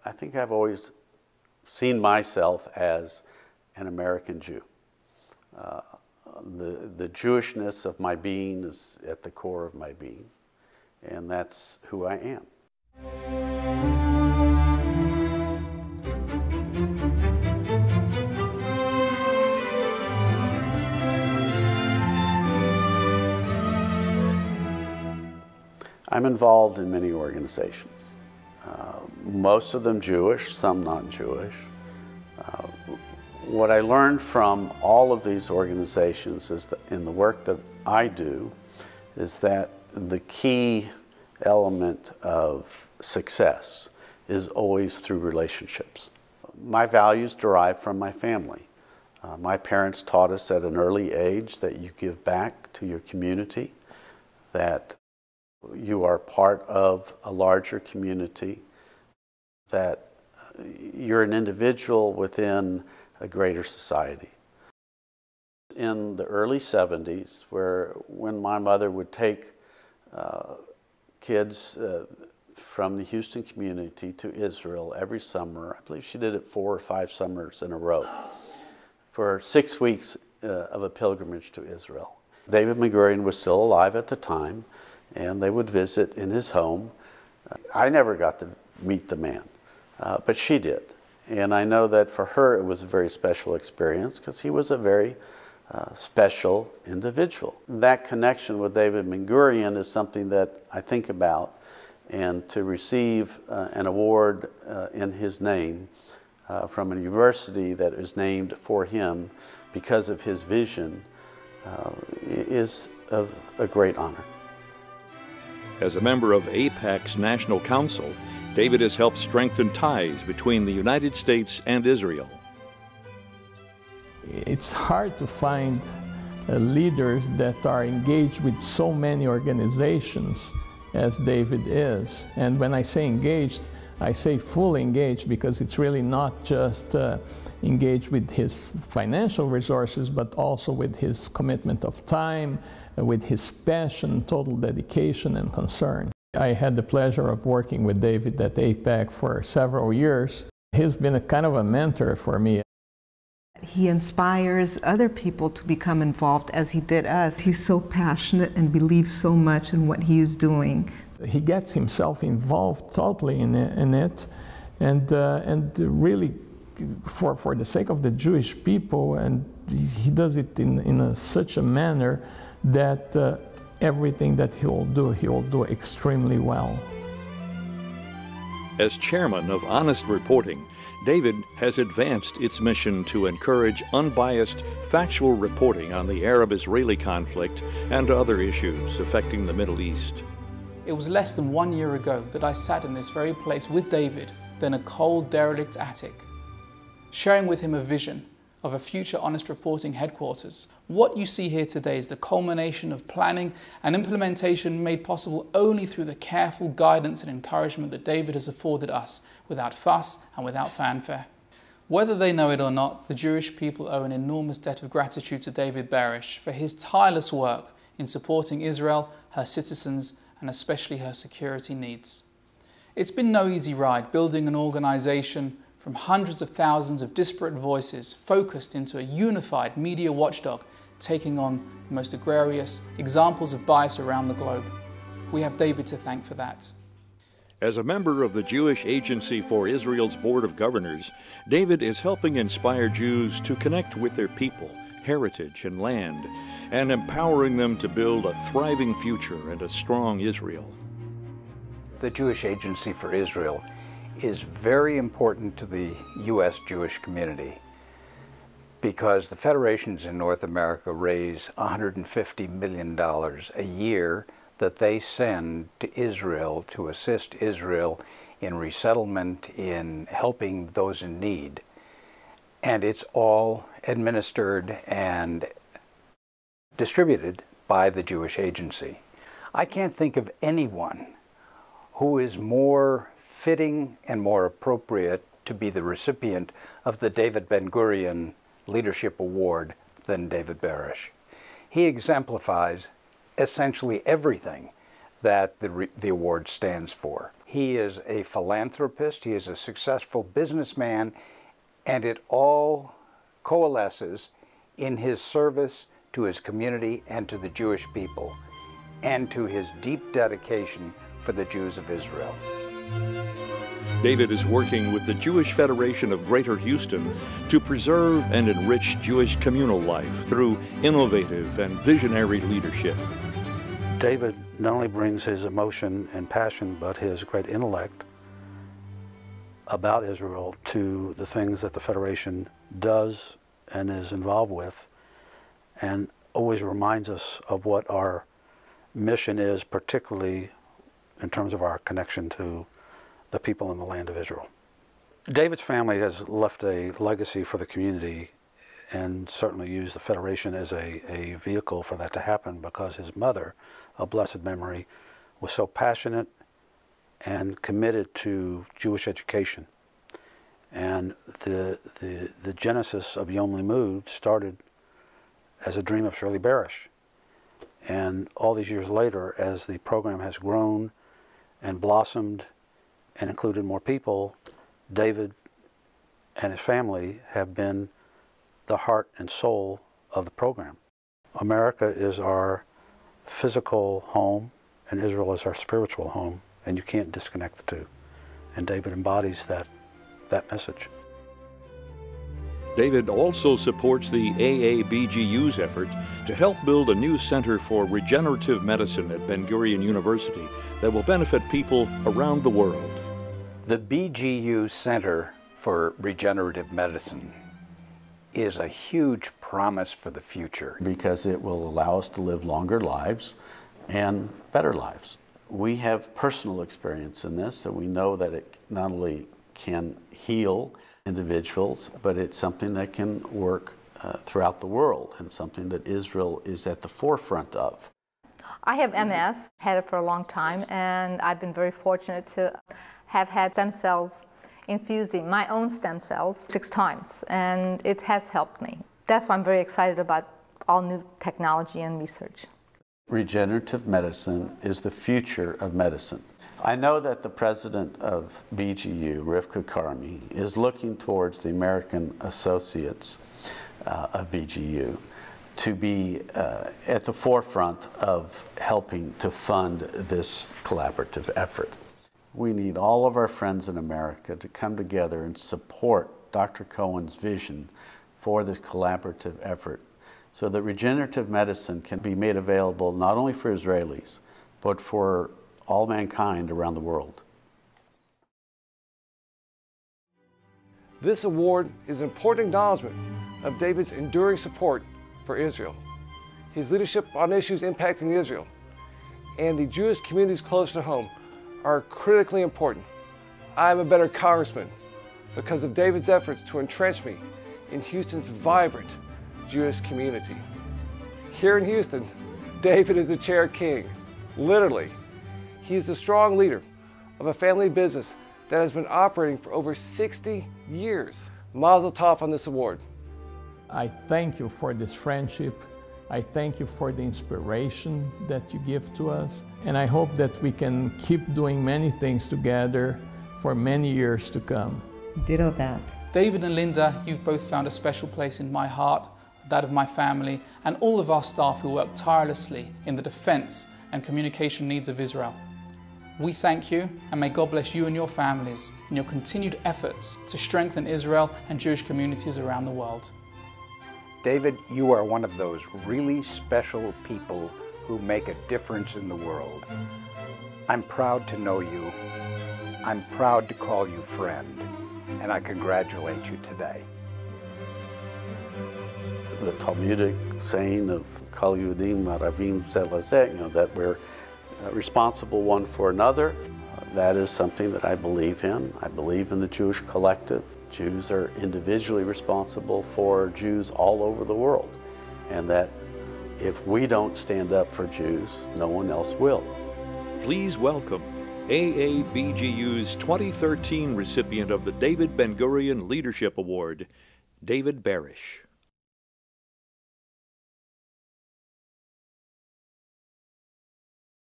I think I've always seen myself as an American Jew. The Jewishness of my being is at the core of my being, and that's who I am. I'm involved in many organizations, most of them Jewish, some not Jewish. What I learned from all of these organizations is that in the work that I do is that the key element of success is always through relationships. My values derive from my family. My parents taught us at an early age that you give back to your community, that you are part of a larger community, that you're an individual within a greater society. In the early 70s, when my mother would take kids from the Houston community to Israel every summer, I believe she did it 4 or 5 summers in a row, for 6 weeks of a pilgrimage to Israel. David Ben-Gurion was still alive at the time, and they would visit in his home. I never got to meet the man, but she did. And I know that for her it was a very special experience because he was a very special individual. That connection with David Ben-Gurion is something that I think about, and to receive an award in his name from a university that is named for him because of his vision is a great honor. As a member of AIPAC's National Council, David has helped strengthen ties between the United States and Israel. It's hard to find leaders that are engaged with so many organizations as David is. And when I say engaged, I say fully engaged, because it's really not just engaged with his financial resources, but also with his commitment of time, with his passion, total dedication and concern. I had the pleasure of working with David at AIPAC for several years. He's been a kind of a mentor for me. He inspires other people to become involved as he did us. He's so passionate and believes so much in what he is doing. He gets himself involved totally in it, and really for the sake of the Jewish people, and he does it in such a manner that everything that he'll do extremely well. As chairman of Honest Reporting, David has advanced its mission to encourage unbiased, factual reporting on the Arab-Israeli conflict and other issues affecting the Middle East. It was less than 1 year ago that I sat in this very place with David in a cold, derelict attic, sharing with him a vision of a future Honest Reporting headquarters. What you see here today is the culmination of planning and implementation made possible only through the careful guidance and encouragement that David has afforded us, without fuss and without fanfare. Whether they know it or not, the Jewish people owe an enormous debt of gratitude to David Barish for his tireless work in supporting Israel, her citizens, and especially her security needs. It's been no easy ride building an organization from hundreds of thousands of disparate voices focused into a unified media watchdog, taking on the most egregious examples of bias around the globe. We have David to thank for that. As a member of the Jewish Agency for Israel's Board of Governors, David is helping inspire Jews to connect with their people, heritage, and land, and empowering them to build a thriving future and a strong Israel. The Jewish Agency for Israel is very important to the U.S. Jewish community because the federations in North America raise $150 million a year that they send to Israel to assist Israel in resettlement, in helping those in need. And it's all administered and distributed by the Jewish Agency. I can't think of anyone who is more fitting and more appropriate to be the recipient of the David Ben-Gurion Leadership Award than David Barish. He exemplifies essentially everything that the award stands for. He is a philanthropist, he is a successful businessman, and it all coalesces in his service to his community and to the Jewish people, and to his deep dedication for the Jews of Israel. David is working with the Jewish Federation of Greater Houston to preserve and enrich Jewish communal life through innovative and visionary leadership. David not only brings his emotion and passion, but his great intellect about Israel to the things that the Federation does and is involved with, and always reminds us of what our mission is, particularly in terms of our connection to the people in the land of Israel. David's family has left a legacy for the community and certainly used the Federation as a vehicle for that to happen, because his mother, of blessed memory, was so passionate and committed to Jewish education. And the genesis of Yom Limud started as a dream of Shirley Barish. And all these years later, as the program has grown and blossomed and included more people, David and his family have been the heart and soul of the program. America is our physical home, and Israel is our spiritual home, and you can't disconnect the two. And David embodies that message. David also supports the AABGU's effort to help build a new center for regenerative medicine at Ben-Gurion University that will benefit people around the world. The BGU Center for Regenerative Medicine is a huge promise for the future, because it will allow us to live longer lives and better lives. We have personal experience in this, and we know that it not only can heal individuals, but it's something that can work throughout the world, and something that Israel is at the forefront of. I have MS, had it for a long time, and I've been very fortunate to have had stem cells infused in my own stem cells 6 times, and it has helped me. That's why I'm very excited about all new technology and research. Regenerative medicine is the future of medicine. I know that the president of BGU, Rivka Karmi, is looking towards the American associates of BGU to be at the forefront of helping to fund this collaborative effort. We need all of our friends in America to come together and support Dr. Cohen's vision for this collaborative effort, so that regenerative medicine can be made available not only for Israelis, but for all mankind around the world. This award is an important acknowledgement of David's enduring support for Israel, his leadership on issues impacting Israel, and the Jewish communities close to home are critically important. I'm a better congressman because of David's efforts to entrench me in Houston's vibrant Jewish community. Here in Houston, David is the chair king, literally. He's the strong leader of a family business that has been operating for over 60 years. Mazel tov on this award. I thank you for this friendship. I thank you for the inspiration that you give to us. And I hope that we can keep doing many things together for many years to come. Ditto that. David and Linda, you've both found a special place in my heart, that of my family, and all of our staff who work tirelessly in the defense and communication needs of Israel. We thank you, and may God bless you and your families in your continued efforts to strengthen Israel and Jewish communities around the world. David, you are one of those really special people who make a difference in the world. I'm proud to know you. I'm proud to call you friend, and I congratulate you today. The Talmudic saying of Kol Yehudim Aravim Zeh Lazeh, that we're responsible one for another. That is something that I believe in. I believe in the Jewish collective. Jews are individually responsible for Jews all over the world, and that if we don't stand up for Jews, no one else will. Please welcome AABGU's 2013 recipient of the David Ben-Gurion Leadership Award, David Barish.